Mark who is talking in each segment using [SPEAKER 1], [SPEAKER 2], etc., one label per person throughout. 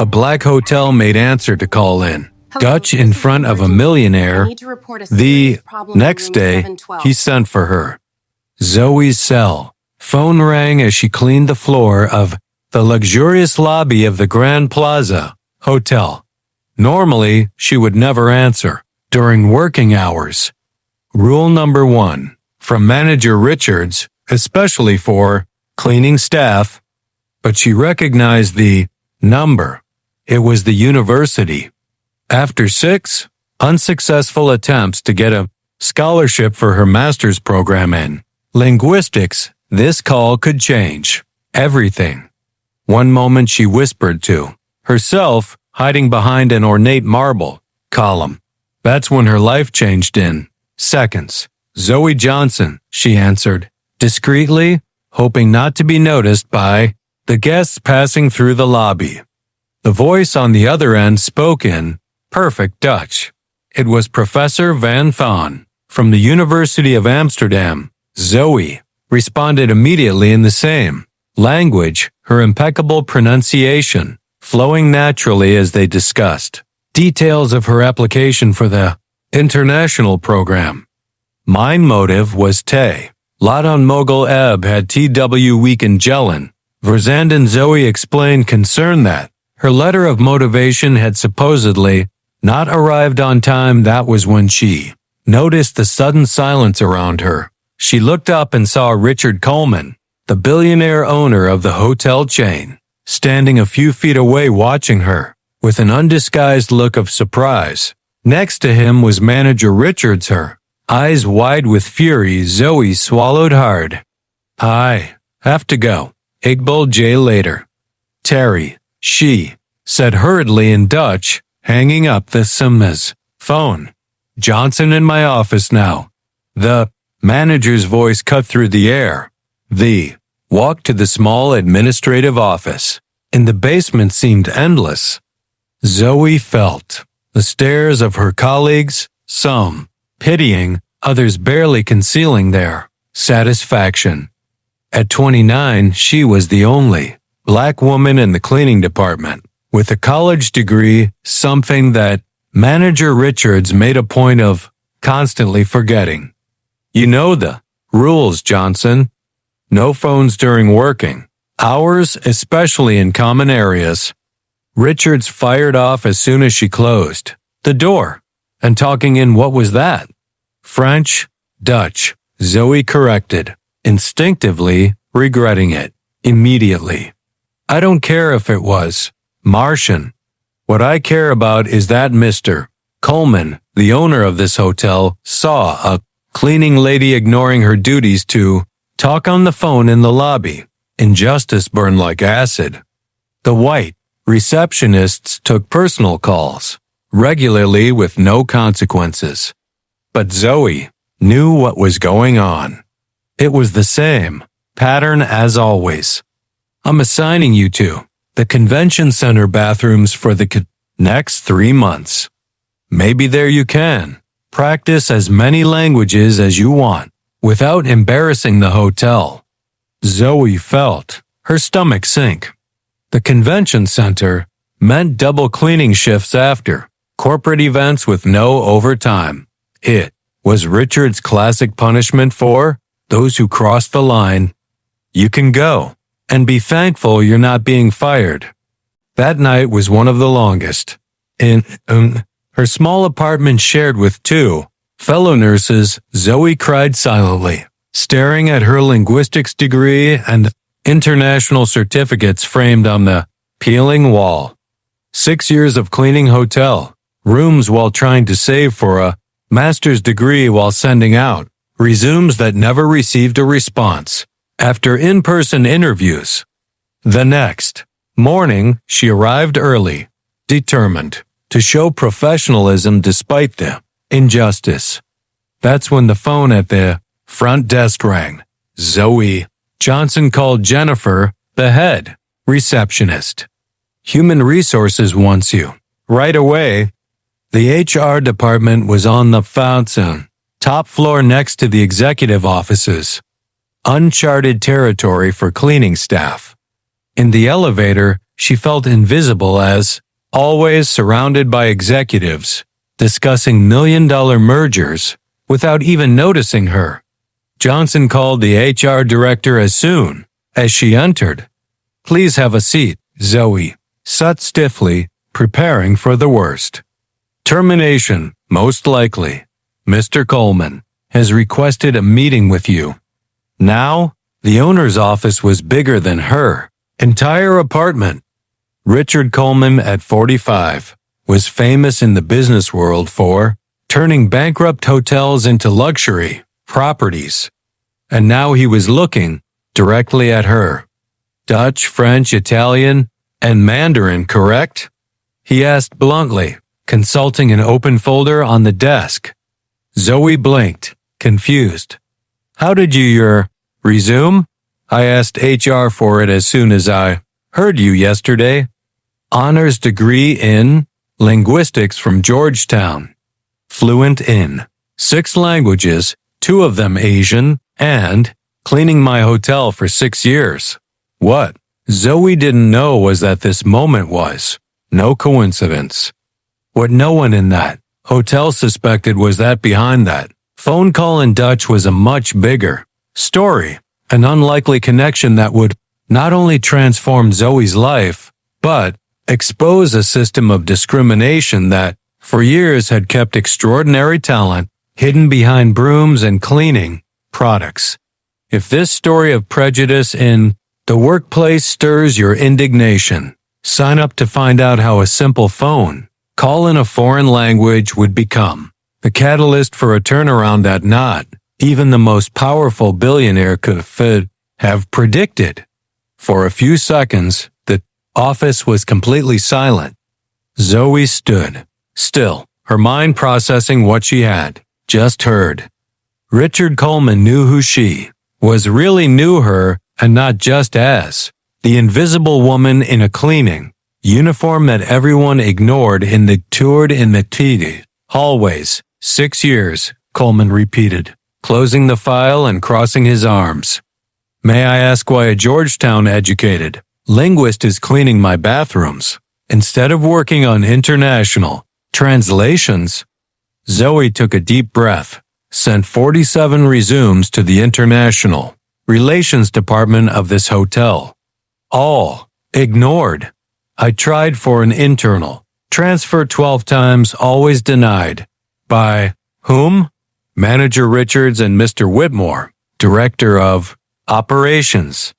[SPEAKER 1] A black hotel maid answered to call in. Dutch in front of a millionaire. The next day, he sent for her. Zoe's cell. Phone rang as she cleaned the floor of the luxurious lobby of the Grand Plaza Hotel. Normally, she would never answer during working hours. Rule number 1. From Manager Richards, especially for cleaning staff. But she recognized the number. It was the university. After 6 unsuccessful attempts to get a scholarship for her master's program in linguistics, this call could change everything. One moment she whispered to herself, hiding behind an ornate marble column. That's when her life changed in seconds. Zoe Johnson, she answered, discreetly, hoping not to be noticed by the guests passing through the lobby. The voice on the other end spoke in perfect Dutch. It was Professor Van Thon from the University of Amsterdam. Zoe responded immediately in the same language, her impeccable pronunciation flowing naturally as they discussed details of her application for the international program. My motive was te. Ladan Mogul Eb had TW week in Jelen. Verzanden Zoe explained concern that her letter of motivation had supposedly not arrived on time. That was when she noticed the sudden silence around her. She looked up and saw Richard Coleman, the billionaire owner of the hotel chain, standing a few feet away watching her, with an undisguised look of surprise. Next to him was Manager Richards, her eyes wide with fury. Zoe swallowed hard. I have to go. Iqbal J. later. Terry, she said hurriedly in Dutch, hanging up the Sims phone. Johnson in my office now. The manager's voice cut through the air. The walk to the small administrative office in the basement seemed endless. Zoe felt the stares of her colleagues, some pitying, others barely concealing their satisfaction. At 29, she was the only black woman in the cleaning department with a college degree, something that Manager Richards made a point of constantly forgetting. You know the rules, Johnson. No phones during working hours, especially in common areas. Richards fired off as soon as she closed the door. And talking in what was that? French, Dutch, Zoe corrected, instinctively regretting it immediately. I don't care if it was Martian. What I care about is that Mr. Coleman, the owner of this hotel, saw a cleaning lady ignoring her duties to talk on the phone in the lobby. Injustice burned like acid. The white receptionists took personal calls regularly with no consequences. But Zoe knew what was going on. It was the same pattern as always. I'm assigning you to the convention center bathrooms for the next 3 months. Maybe there you can practice as many languages as you want without embarrassing the hotel. Zoe felt her stomach sink. The convention center meant double cleaning shifts after corporate events with no overtime. It was Richard's classic punishment for those who crossed the line. You can go and be thankful you're not being fired. That night was one of the longest. In her small apartment shared with 2 fellow nurses, Zoe cried silently, staring at her linguistics degree and international certificates framed on the peeling wall. 6 years of cleaning hotel rooms while trying to save for a master's degree while sending out resumes that never received a response. After in-person interviews, the next morning she arrived early, determined to show professionalism despite the injustice. That's when the phone at the front desk rang. Zoe Johnson called Jennifer, the head receptionist. Human Resources wants you. Right away. The HR department was on the top floor next to the executive offices. Uncharted territory for cleaning staff. In the elevator, she felt invisible as, always surrounded by executives, discussing million-dollar mergers without even noticing her. Johnson called the HR director as soon as she entered. "Please have a seat," Zoe sat stiffly, preparing for the worst. "Termination, most likely. Mr. Coleman has requested a meeting with you." Now, the owner's office was bigger than her entire apartment. Richard Coleman, at 45, was famous in the business world for turning bankrupt hotels into luxury properties. And now he was looking directly at her. "Dutch, French, Italian, and Mandarin, correct?" he asked bluntly, consulting an open folder on the desk. Zoe blinked, confused. "How did you resume? I asked HR for it as soon as I heard you yesterday." "Honors degree in linguistics from Georgetown. Fluent in 6 languages, 2 of them Asian, and cleaning my hotel for 6 years. What Zoe didn't know was that this moment was no coincidence. What no one in that hotel suspected was that behind that phone call in Dutch was a much bigger story, an unlikely connection that would not only transform Zoe's life, but expose a system of discrimination that, for years, had kept extraordinary talent hidden behind brooms and cleaning products. If this story of prejudice in the workplace stirs your indignation, sign up to find out how a simple phone call in a foreign language would become the catalyst for a turnaround that not even the most powerful billionaire could have predicted. For a few seconds, the office was completely silent. Zoe stood still, her mind processing what she had just heard. Richard Coleman knew who she was, really knew her, and not just as the invisible woman in a cleaning uniform that everyone ignored in the TV hallways. 6 years, Coleman repeated, closing the file and crossing his arms. "May I ask why a Georgetown-educated linguist is cleaning my bathrooms instead of working on international translations?" Zoe took a deep breath, sent 47 resumes to the international relations department of this hotel. All ignored. "I tried for an internal transfer 12 times, always denied." "By whom?" "Manager Richards and Mr. Whitmore, director of operations."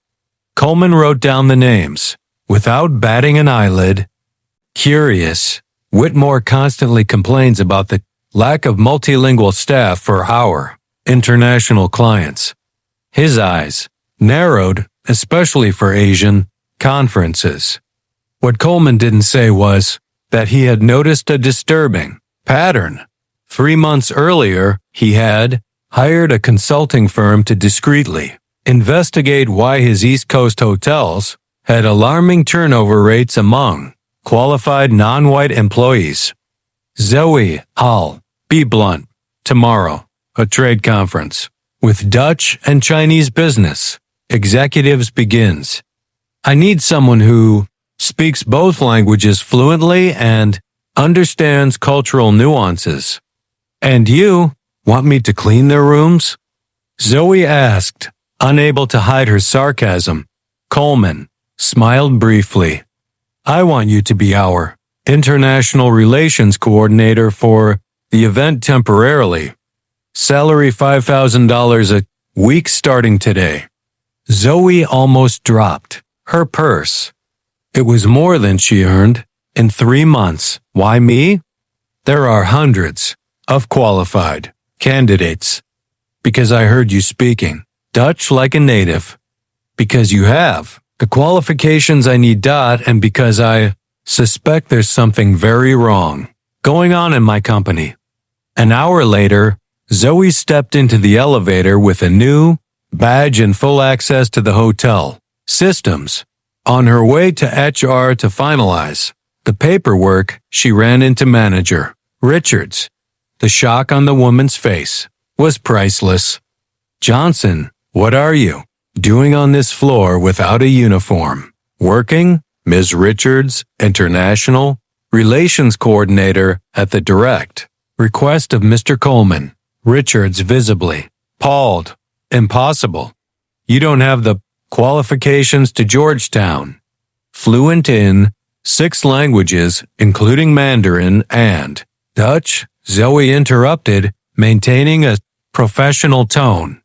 [SPEAKER 1] Coleman wrote down the names, without batting an eyelid. "Curious. Whitmore constantly complains about the lack of multilingual staff for our international clients." His eyes narrowed, especially for Asian conferences. What Coleman didn't say was that he had noticed a disturbing pattern. 3 months earlier, he had hired a consulting firm to discreetly investigate why his East Coast hotels had alarming turnover rates among qualified non-white employees. "Zoe, I'll be blunt. Tomorrow, a trade conference with Dutch and Chinese business executives begins. I need someone who speaks both languages fluently and understands cultural nuances." "And you want me to clean their rooms?" Zoe asked, unable to hide her sarcasm. Coleman smiled briefly. "I want you to be our international relations coordinator for the event temporarily. Salary $5,000 a week starting today." Zoe almost dropped her purse. It was more than she earned in 3 months. "Why me?" "There are hundreds of qualified candidates." "Because I heard you speaking Dutch like a native." "Because you have the qualifications I need, and because I suspect there's something very wrong going on in my company." An hour later, Zoe stepped into the elevator with a new badge and full access to the hotel systems. On her way to HR to finalize the paperwork, she ran into manager Richards. The shock on the woman's face was priceless. "Johnson, what are you doing on this floor without a uniform? Working, Ms. Richards, International, Relations Coordinator at the direct request of Mr. Coleman. Richards visibly appalled. Impossible. You don't have the qualifications to Georgetown. Fluent in 6 languages, including Mandarin and Dutch, Zoe interrupted, maintaining a professional tone.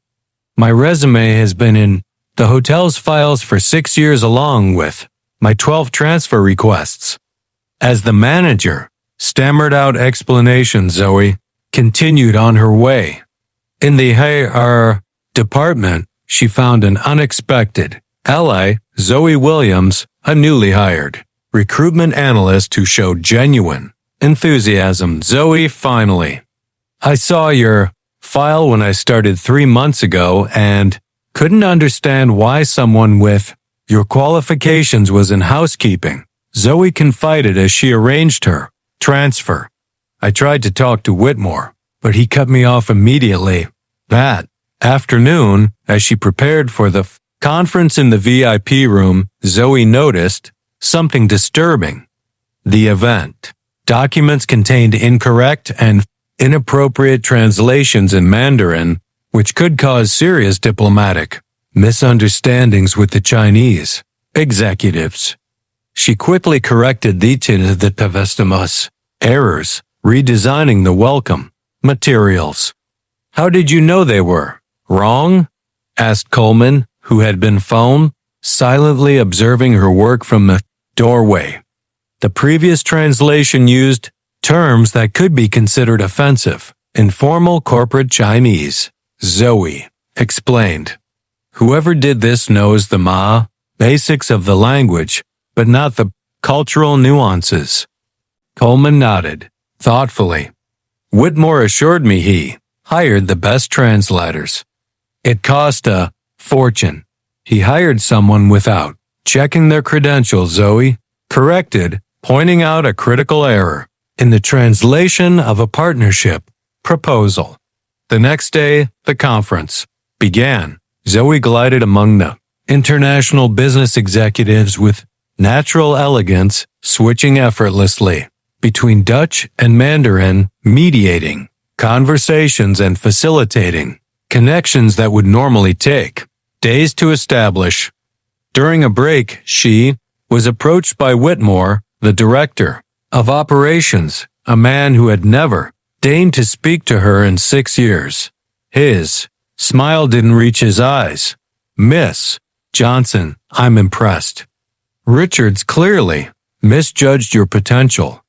[SPEAKER 1] My resume has been in the hotel's files for 6 years along with my 12 transfer requests. As the manager stammered out explanations, Zoe continued on her way. In the HR department, she found an unexpected ally, Zoe Williams, a newly hired recruitment analyst who showed genuine enthusiasm. Zoe, finally. I saw your file when I started 3 months ago and couldn't understand why someone with your qualifications was in housekeeping. Zoe confided as she arranged her transfer. I tried to talk to Whitmore, but he cut me off immediately. That afternoon, as she prepared for the conference in the VIP room, Zoe noticed something disturbing. The event documents contained incorrect and inappropriate translations in Mandarin, which could cause serious diplomatic misunderstandings with the Chinese executives. She quickly corrected the professionalism errors, redesigning the welcome materials. How did you know they were wrong? Asked Coleman, who had been phone silently observing her work from the doorway. The previous translation used terms that could be considered offensive. Informal corporate Chinese, Zoe explained. Whoever did this knows the basics of the language, but not the cultural nuances. Coleman nodded, thoughtfully. Whitmore assured me he hired the best translators. It cost a fortune. He hired someone without checking their credentials, Zoe corrected, pointing out a critical error in the translation of a partnership proposal. The next day, the conference began. Zoe glided among the international business executives with natural elegance, switching effortlessly between Dutch and Mandarin, mediating conversations and facilitating connections that would normally take days to establish. During a break, she was approached by Whitmore, the director of operations, a man who had never deigned to speak to her in 6 years. His smile didn't reach his eyes. Miss Johnson, I'm impressed. Richards clearly misjudged your potential.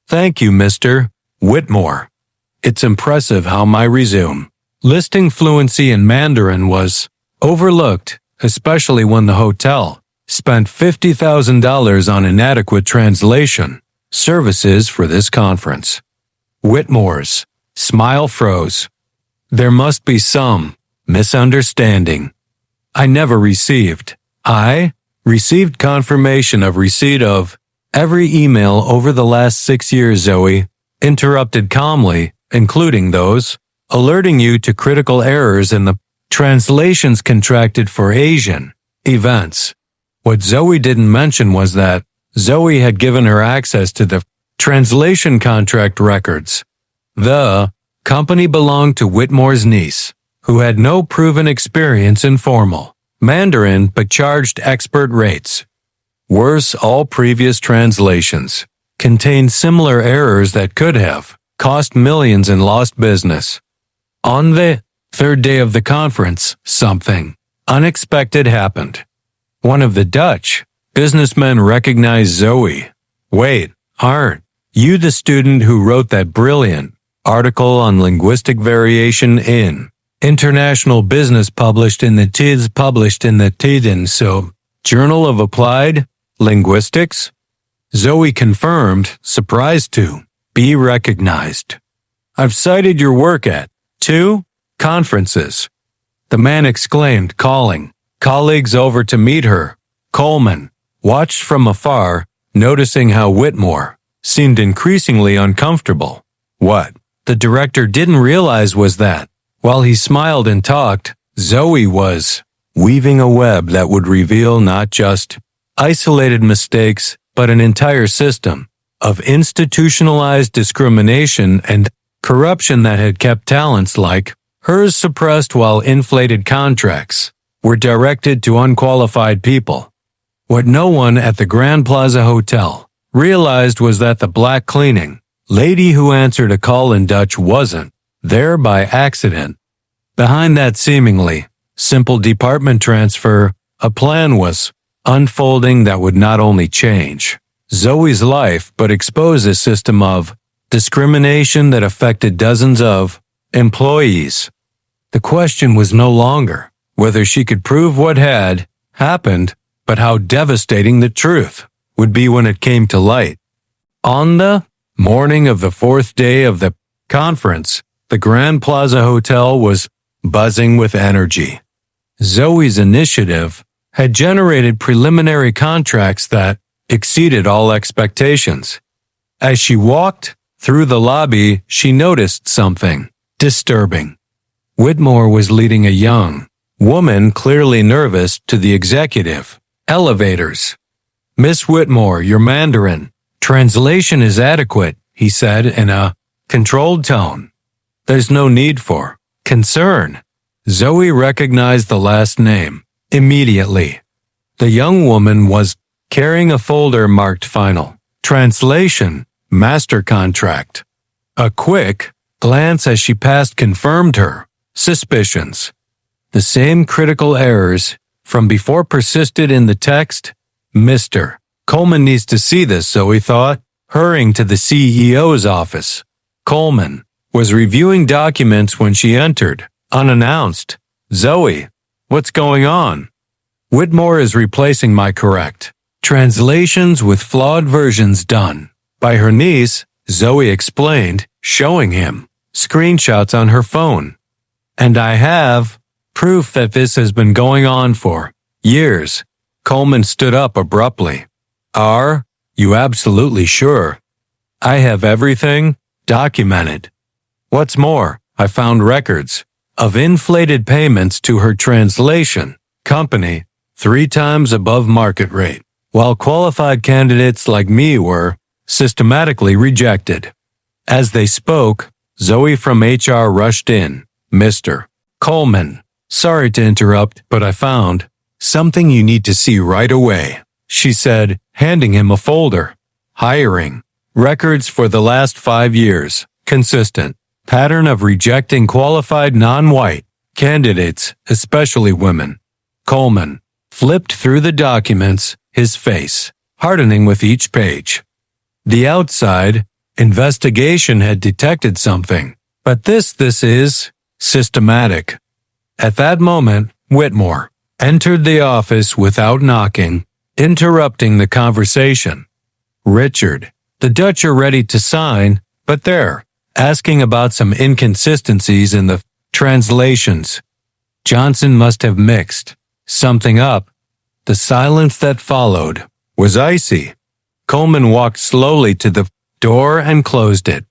[SPEAKER 1] Thank you, Mr. Whitmore. It's impressive how my resume listing fluency in Mandarin was overlooked, especially when the hotel spent $50,000 on inadequate translation services for this conference. Whitmore's smile froze. There must be some misunderstanding. I received confirmation of receipt of every email over the last 6 years, Zoe interrupted calmly, including those alerting you to critical errors in the translations contracted for Asian events. What Zoe didn't mention was that Zoe had given her access to the translation contract records. The company belonged to Whitmore's niece, who had no proven experience in formal Mandarin but charged expert rates. Worse, all previous translations contained similar errors that could have cost millions in lost business. On the third day of the conference, something unexpected happened. One of the Dutch businessmen recognized Zoe. Wait, aren't you the student who wrote that brilliant article on linguistic variation in International Business published in the TIDS Journal of Applied Linguistics? Zoe confirmed, surprised to be recognized. I've cited your work at 2 conferences. The man exclaimed, calling colleagues over to meet her. Coleman watched from afar, noticing how Whitmore seemed increasingly uncomfortable. What the director didn't realize was that, while he smiled and talked, Zoe was weaving a web that would reveal not just isolated mistakes, but an entire system of institutionalized discrimination and corruption that had kept talents like hers suppressed while inflated contracts were directed to unqualified people. What no one at the Grand Plaza Hotel realized was that the black cleaning lady who answered a call in Dutch wasn't there by accident. Behind that seemingly simple department transfer, a plan was unfolding that would not only change Zoe's life but expose a system of discrimination that affected dozens of employees. The question was no longer whether she could prove what had happened, but how devastating the truth would be when it came to light. On the morning of the fourth day of the conference, the Grand Plaza Hotel was buzzing with energy. Zoe's initiative had generated preliminary contracts that exceeded all expectations. As she walked through the lobby, she noticed something disturbing. Whitmore was leading a young woman, clearly nervous, to the executive elevators. "Miss Whitmore, your Mandarin translation is adequate," he said in a controlled tone. "There's no need for concern." Zoe recognized the last name immediately. The young woman was carrying a folder marked Final Translation Master Contract. A quick glance as she passed confirmed her suspicions. The same critical errors from before persisted in the text. "Mr. Coleman needs to see this," Zoe thought, hurrying to the CEO's office. Coleman was reviewing documents when she entered, unannounced. "Zoe, what's going on?" "Whitmore is replacing my correct translations with flawed versions done by her niece," Zoe explained, showing him screenshots on her phone. "And I have proof that this has been going on for years." Coleman stood up abruptly. "Are you absolutely sure?" "I have everything documented. What's more, I found records of inflated payments to her translation company 3 times above market rate, while qualified candidates like me were systematically rejected." As they spoke, Zoe from HR rushed in. "Mr. Coleman, sorry to interrupt, but I found something you need to see right away," she said, handing him a folder. "Hiring records for the last 5 years. Consistent pattern of rejecting qualified non-white candidates, especially women." Coleman flipped through the documents, his face hardening with each page. The outside investigation had detected something, but this is systematic. At that moment, Whitmore entered the office without knocking, interrupting the conversation. "Richard, the Dutch are ready to sign, but they're asking about some inconsistencies in the translations. Johnson must have mixed something up." The silence that followed was icy. Coleman walked slowly to the door and closed it.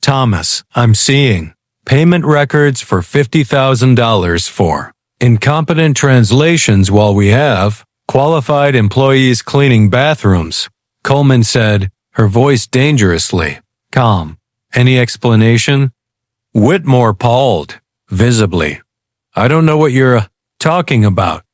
[SPEAKER 1] "Thomas, I'm seeing payment records for $50,000 for incompetent translations while we have qualified employees cleaning bathrooms," Coleman said, her voice dangerously calm. "Any explanation?" Whitmore palled visibly. "I don't know what you're talking about.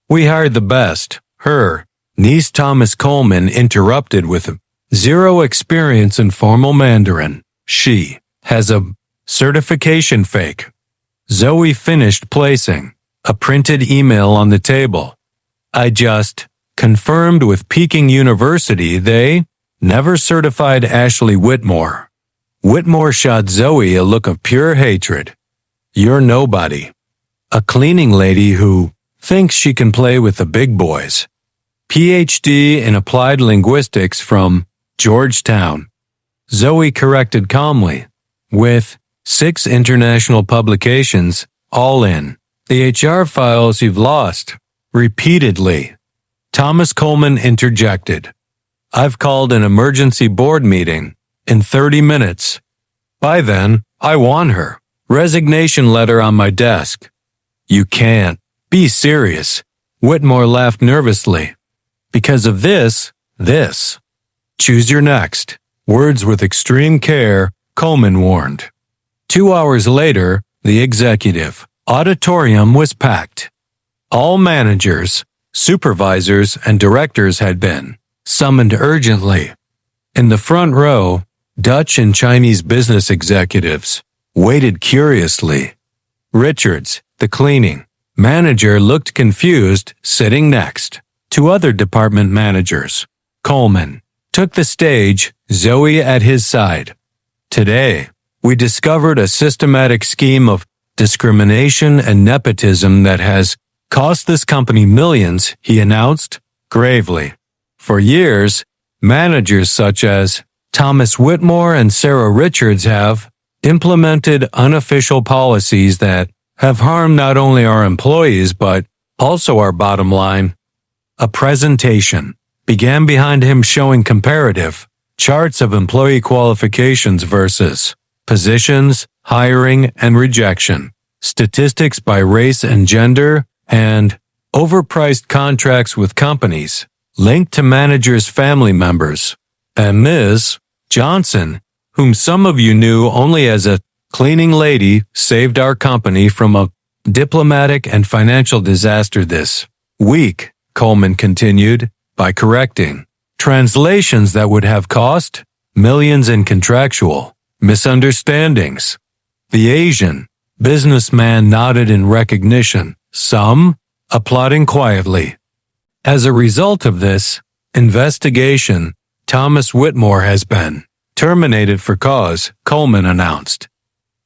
[SPEAKER 1] We hired the best." Her niece Thomas Coleman interrupted with zero experience in formal Mandarin. "She has a certification fake." Zoe finished placing a printed email on the table. "I just confirmed with Peking University they never certified Ashley Whitmore." Whitmore shot Zoe a look of pure hatred. "You're nobody. A cleaning lady who thinks she can play with the big boys. PhD in applied linguistics from Georgetown." Zoe corrected calmly. "With 6 international publications, all in the HR files you've lost." Repeatedly, Thomas Coleman interjected. "I've called an emergency board meeting in 30 minutes. By then, I want her resignation letter on my desk." "You can't be serious." Whitmore laughed nervously. Because of this. Choose your next. Words with extreme care, Coleman warned. 2 hours later, the executive auditorium was packed. All managers, supervisors, and directors had been summoned urgently. In the front row, Dutch and Chinese business executives waited curiously. Richards, the cleaning manager, looked confused, sitting next to other department managers. Coleman took the stage, Zoe at his side. Today, we discovered a systematic scheme of discrimination and nepotism that has cost this company millions, he announced gravely. For years, managers such as Thomas Whitmore and Sarah Richards have implemented unofficial policies that have harmed not only our employees but also our bottom line. A presentation began behind him showing comparative charts of employee qualifications versus positions, hiring and rejection, statistics by race and gender, and overpriced contracts with companies linked to managers' family members. And Ms. Johnson, whom some of you knew only as a cleaning lady, saved our company from a diplomatic and financial disaster this week, Coleman continued, by correcting translations that would have cost millions in contractual misunderstandings. The Asian businessman nodded in recognition, some applauding quietly. As a result of this investigation, Thomas Whitmore has been terminated for cause, Coleman announced.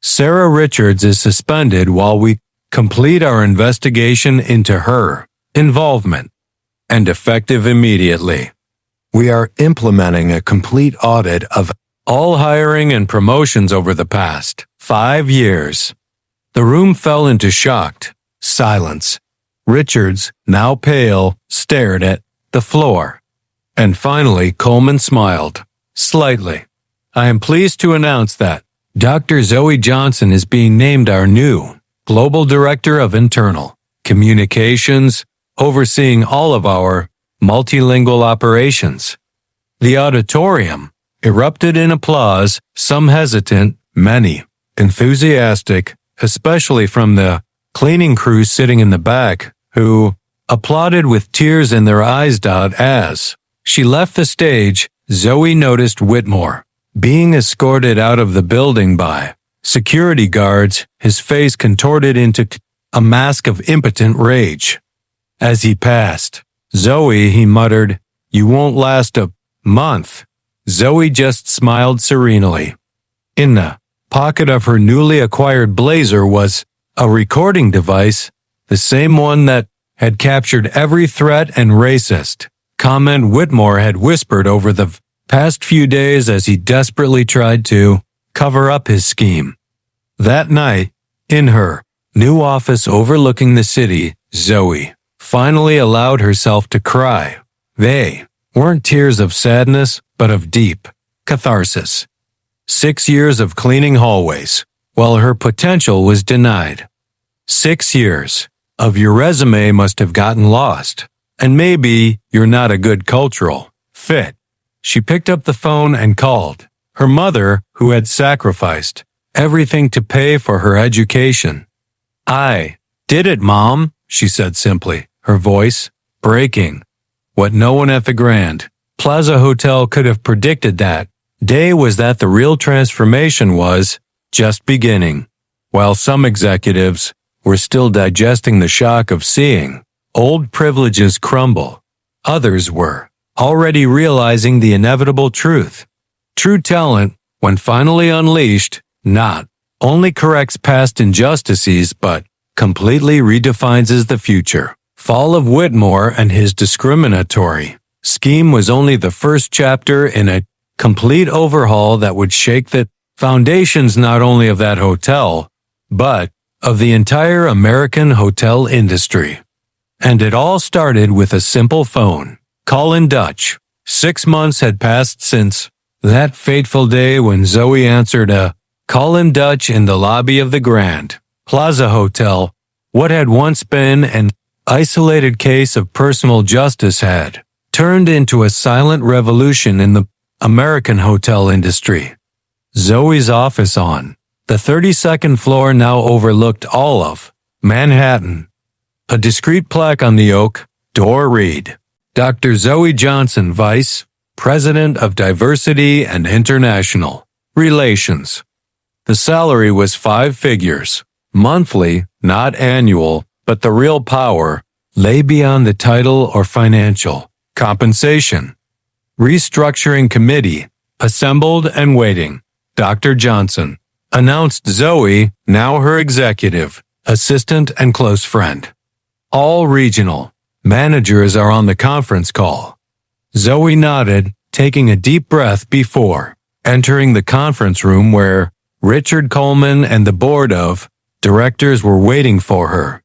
[SPEAKER 1] Sarah Richards is suspended while we complete our investigation into her involvement, and effective immediately. We are implementing a complete audit of all hiring and promotions over the past 5 years. The room fell into shocked silence. Richards, now pale, stared at the floor. And finally, Coleman smiled slightly. I am pleased to announce that Dr. Zoe Johnson is being named our new Global Director of Internal Communications, overseeing all of our multilingual operations. The auditorium erupted in applause, some hesitant, many enthusiastic, especially from the cleaning crew sitting in the back, who applauded with tears in their eyes. As she left the stage, Zoe noticed Whitmore being escorted out of the building by security guards, his face contorted into a mask of impotent rage. As he passed Zoe, he muttered, "You won't last a month." Zoe just smiled serenely. In the pocket of her newly acquired blazer was a recording device, the same one that had captured every threat and racist comment Whitmore had whispered over the past few days as he desperately tried to cover up his scheme. That night, in her new office overlooking the city, Zoe finally allowed herself to cry. They weren't tears of sadness, but of deep catharsis. 6 years of cleaning hallways, while her potential was denied. 6 years of your resume must have gotten lost, and maybe you're not a good cultural fit. She picked up the phone and called her mother, who had sacrificed everything to pay for her education. "I did it, Mom," she said simply, her voice breaking. What no one at the Grand Plaza Hotel could have predicted that day was that the real transformation was just beginning. While some executives were still digesting the shock of seeing old privileges crumble, others were already realizing the inevitable truth. True talent, when finally unleashed, not only corrects past injustices but completely redefines the future. Fall of Whitmore and his discriminatory scheme was only the first chapter in a complete overhaul that would shake the foundations not only of that hotel, but of the entire American hotel industry. And it all started with a simple phone call in Dutch. 6 months had passed since that fateful day when Zoe answered a call in Dutch in the lobby of the Grand Plaza Hotel. What had once been an isolated case of personal justice had turned into a silent revolution in the American hotel industry. Zoe's office on the 32nd floor now overlooked all of Manhattan. A discreet plaque on the oak door read, Dr. Zoe Johnson, Vice President of Diversity and International Relations. The salary was 5 figures, monthly, not annual, but the real power lay beyond the title or financial compensation. Restructuring committee, assembled and waiting. Dr. Johnson announced Zoe, now her executive, assistant and close friend. All regional managers are on the conference call. Zoe nodded, taking a deep breath before entering the conference room where Richard Coleman and the board of directors were waiting for her.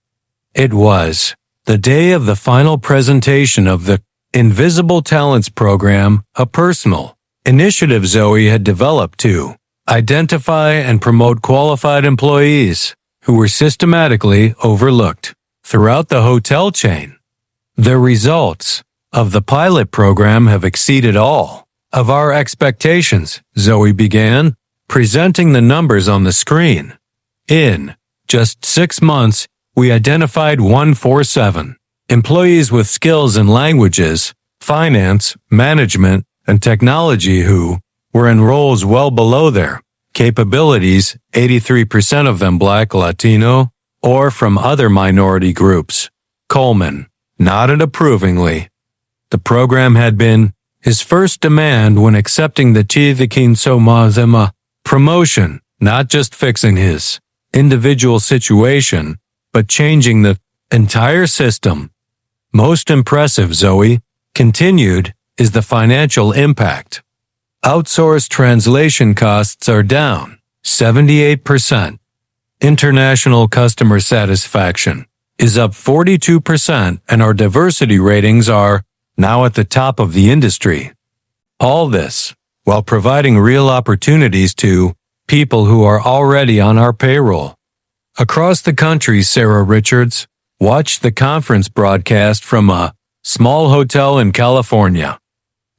[SPEAKER 1] It was the day of the final presentation of the Invisible Talents Program, a personal initiative Zoe had developed to identify and promote qualified employees who were systematically overlooked throughout the hotel chain. The results of the pilot program have exceeded all of our expectations, Zoe began, presenting the numbers on the screen. In just 6 months, we identified 147 employees with skills in languages, finance, management, and technology who were in roles well below their capabilities, 83% of them Black, Latino, or from other minority groups. Coleman nodded approvingly. The program had been his first demand when accepting the Chivikin Somazema promotion, not just fixing his individual situation, but changing the entire system. Most impressive, Zoe continued, is the financial impact. Outsourced translation costs are down 78%. International customer satisfaction is up 42%, and our diversity ratings are now at the top of the industry. All this while providing real opportunities to people who are already on our payroll. Across the country, Sarah Richards watched the conference broadcast from a small hotel in California.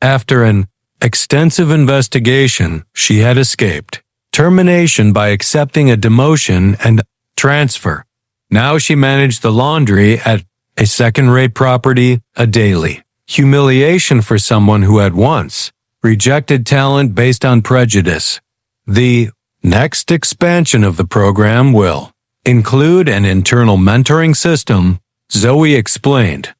[SPEAKER 1] After an extensive investigation, she had escaped termination by accepting a demotion and transfer. Now she managed the laundry at a second-rate property, a daily humiliation for someone who had once rejected talent based on prejudice. The next expansion of the program will include an internal mentoring system, Zoe explained.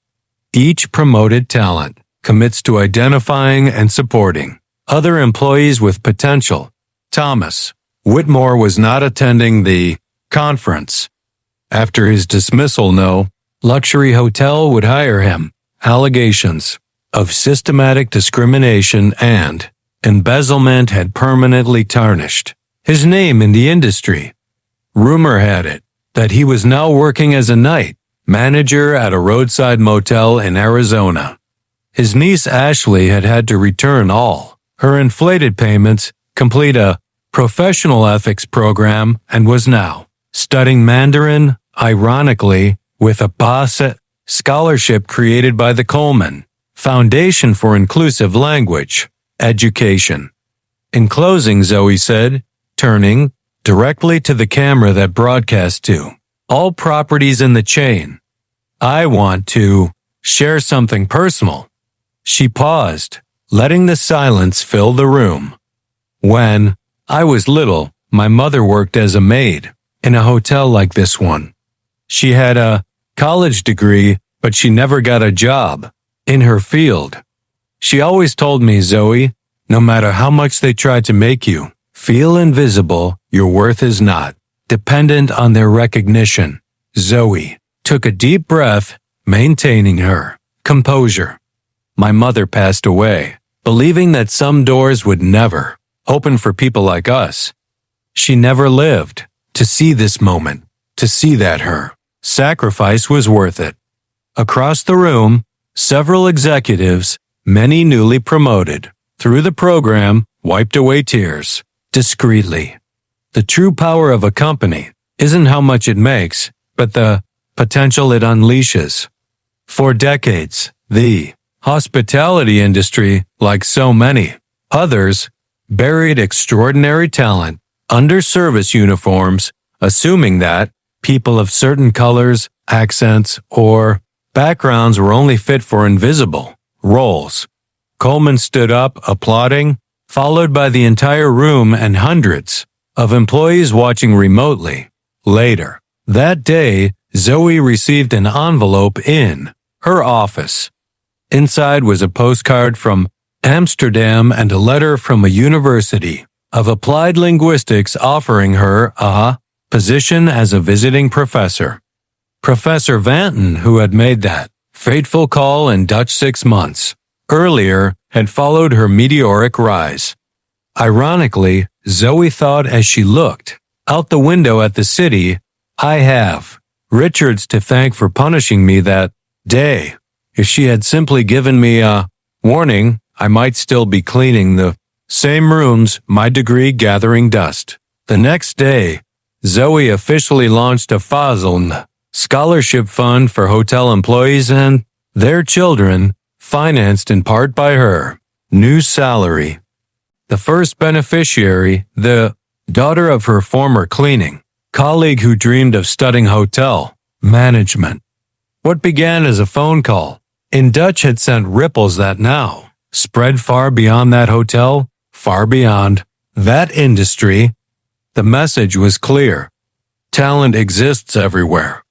[SPEAKER 1] Each promoted talent commits to identifying and supporting other employees with potential. Thomas Whitmore was not attending the conference. After his dismissal, no luxury hotel would hire him. Allegations of systematic discrimination and embezzlement had permanently tarnished his name in the industry. Rumor had it that he was now working as a night manager at a roadside motel in Arizona. His niece Ashley had to return all her inflated payments, complete a professional ethics program, and was now studying Mandarin, ironically, with a Bassett scholarship created by the Coleman Foundation for Inclusive Language Education. In closing, Zoe said, turning directly to the camera that broadcast to all properties in the chain, I want to share something personal. She paused, letting the silence fill the room. When I was little, my mother worked as a maid in a hotel like this one. She had a college degree, but she never got a job in her field. She always told me, Zoe, no matter how much they try to make you feel invisible, your worth is not dependent on their recognition. Zoe took a deep breath, maintaining her composure. My mother passed away, believing that some doors would never open for people like us. She never lived to see this moment, to see that her sacrifice was worth it. Across the room, several executives, many newly promoted, through the program, wiped away tears, discreetly. The true power of a company isn't how much it makes, but the potential it unleashes. For decades, the hospitality industry, like so many others, buried extraordinary talent under service uniforms, assuming that people of certain colors, accents, or backgrounds were only fit for invisible roles. Coleman stood up, applauding, followed by the entire room and hundreds of employees watching remotely. Later that day, Zoe received an envelope in her office. Inside was a postcard from Amsterdam and a letter from a university of applied linguistics offering her a position as a visiting professor. Professor Vanton, who had made that fateful call in Dutch 6 months earlier, had followed her meteoric rise. Ironically, Zoe thought as she looked out the window at the city, I have Richards to thank for punishing me that day. If she had simply given me a warning, I might still be cleaning the same rooms, my degree gathering dust. The next day, Zoe officially launched a Fazeln scholarship fund for hotel employees and their children, financed in part by her new salary. The first beneficiary, the daughter of her former cleaning colleague who dreamed of studying hotel management. What began as a phone call in Dutch had sent ripples that now spread far beyond that hotel, far beyond that industry. The message was clear. Talent exists everywhere.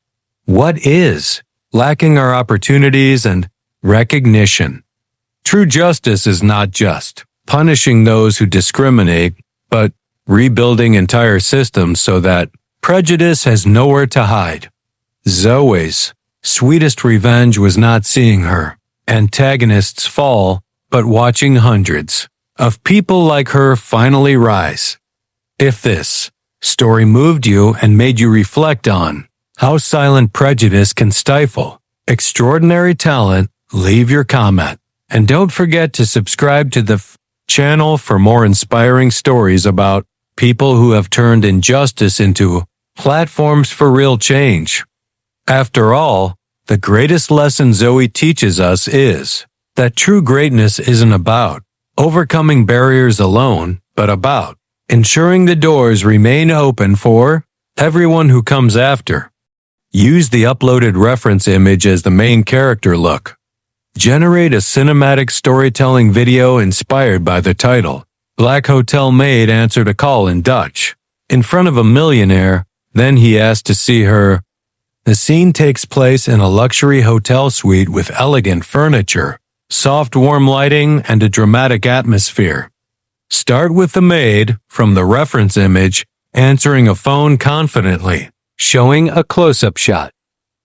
[SPEAKER 1] What is lacking are opportunities and recognition. True justice is not just punishing those who discriminate, but rebuilding entire systems so that prejudice has nowhere to hide. Zoe's sweetest revenge was not seeing her antagonists fall, but watching hundreds of people like her finally rise. If this story moved you and made you reflect on how silent prejudice can stifle extraordinary talent, leave your comment. And don't forget to subscribe to the channel for more inspiring stories about people who have turned injustice into platforms for real change. After all, the greatest lesson Zoe teaches us is that true greatness isn't about overcoming barriers alone, but about ensuring the doors remain open for everyone who comes after. Use the uploaded reference image as the main character look. Generate a cinematic storytelling video inspired by the title. Black hotel maid answered a call in Dutch in front of a millionaire. Then he asked to see her. The scene takes place in a luxury hotel suite with elegant furniture, soft warm lighting, and a dramatic atmosphere. Start with the maid, from the reference image, answering a phone confidently, showing a close-up shot.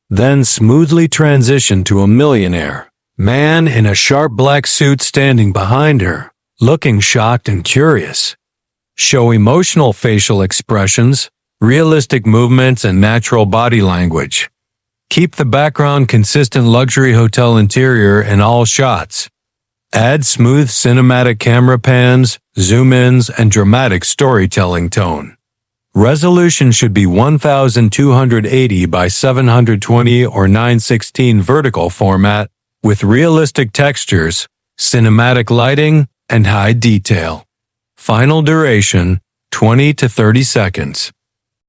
[SPEAKER 1] Then smoothly transition to a millionaire man in a sharp black suit standing behind her, looking shocked and curious. Show emotional facial expressions, realistic movements, and natural body language. Keep the background consistent luxury hotel interior in all shots. Add smooth cinematic camera pans, zoom-ins, and dramatic storytelling tone. Resolution should be 1280 by 720 or 916 vertical format with realistic textures, cinematic lighting, and high detail. Final duration, 20 to 30 seconds.